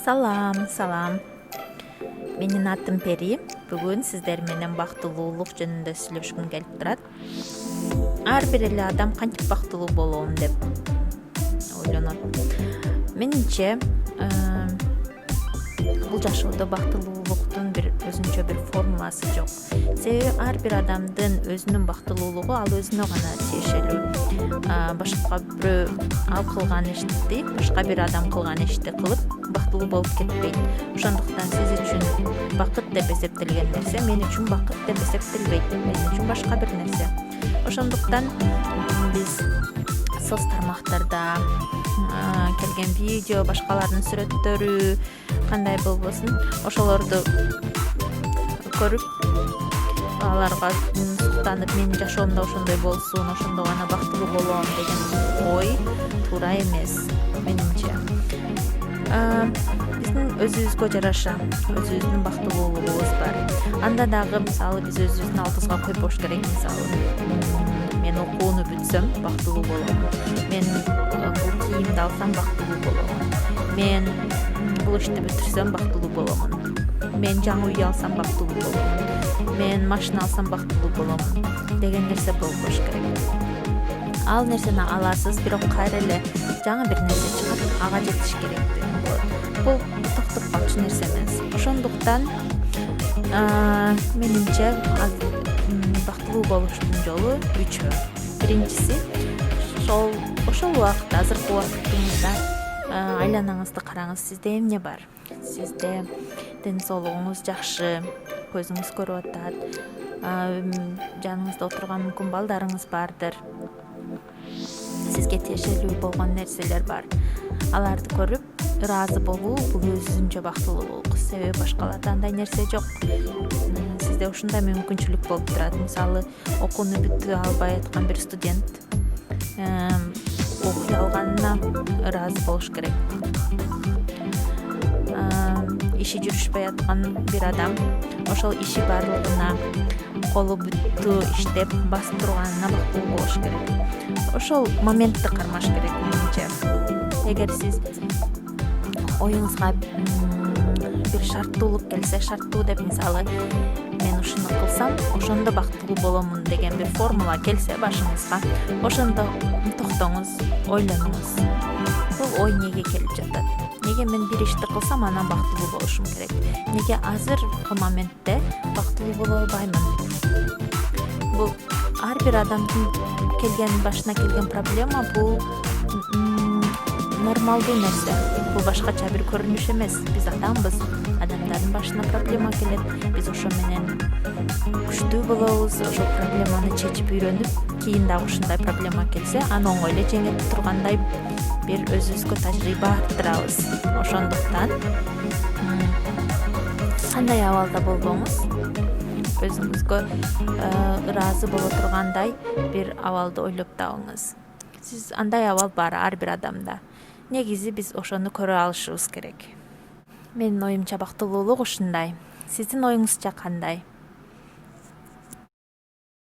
Салам. Менин атым Пери. Бүгүн сиздер менен бактылуулук жөнүндө сүйлөшкүм келип турат. Ар бир эле адам кантип бактылуу болом деп ойлонот. Менимче, бул жашоодо бактылуулуктун өзүнчө бир формуласы жок. Себеби ар бир адамдын өзүнүн бактылуулугу ал өзүнө гана тиешелүү. Башка бирөө ал кылган ишти, башка бир адам кылган ишти кылып бактылуу болуп кетпейт. Ошондуктан сиз үчүн бакыт деп эсептелген нерсе мен үчүн бакыт деп эсептелбейт. Мен үчүн башка бир нерсе. Ошондуктан биз соц тармактарда келген видео, башкалардын сүрөттөрү кандай болбосун, ошолорду көрүп аларга суктанып, менин жашоомдо ошондой болсун, ошондо гана бактылуу болом деген ой туура эмес менимче. Биздин өзүбүзгө жараша өзүбүздүн бактылуулугубуз бар. Анда дагы мисалы биз өзүбүздүн алдыбызга койбош керек. Мисалы мен окууну бүтсөм бактылуу болом. Мен бул кийимди алсам бактылуу болом. Мен бул ишти бүтүрсөм бактылуу боломун. Мен жаңы үй алсам бактылуу болом. Мен машина алсам бактылуу болом деген нерсе болбош керек. Ал нерсени аласыз, бирок кайра эле жаңы бир нерсе чыгып, ага жетиш керек деген болот. Бул токтоп калчу нерсе эмес. Ошондуктан менимче бактылуу болуштун жолу 3. Биринчиси ошол убакытта, азыркы убакытыңызда айланаңызды караңыз. Сизде эмне бар? Сизде ден соолугуңуз жакшы, көзүңүз көрүп атат, жаныңызда отурган мүмкүн балдарыңыз бардыр. Сизге тиешелүү болгон нерселер бар. Аларды көрүп ыраазы болуу бул өзүнчө бактылуулук. Себеби башкаларда андай нерсе жок. Сизде ушундай мүмкүнчүлүк болуп турат. Мисалы, окууну бүтүрө албай аткан бир студент окуй алганына ыраазы болуш керек. Иши жүрүшпөй аткан бир адам ошол иши баардыгына колу бүттү иштеп басып турганына бактылуу болуш керек. Ошол моментти кармаш керек менимче. Эгер сиз оюңузга бир шарттуулук келсе, шарттуу деп мисалы мен ушуну кылсам ошондо бактылуу боломун деген бир формула келсе башыңызга, ошондо токтоңуз, ойлонуңуз. Бул ой эмнеге келип жатат? Неге мен бир ишти кылсам анан бактылуу болушум керек? Неге азыркы моментте бактылуу боло албаймын? Бул ар бир адамдын башына келген проблема, бул нормалдуу нерсе. Бул башкача бир көрүнүш эмес. Биз адамбыз, адамдардын башына проблема келет. Биз ошо менен күчтүү болобуз, ошол проблеманы чечип үйрөнүп, кийин дагы ушундай проблема келсе, аны оңой эле жеңип тургандай бир өзүбүзгө тажрыйба арттырабыз. Ошондуктан кандай абалда болбоңуз, өзүңүзгө ыраазы боло тургандай бир абалды ойлоп табыңыз. Сиз андай абал бар ар бир адамда. Негизи биз ошону көрө алышыбыз керек. Менин оюмча бактылуулук ушундай. Сиздин оюңузча кандай?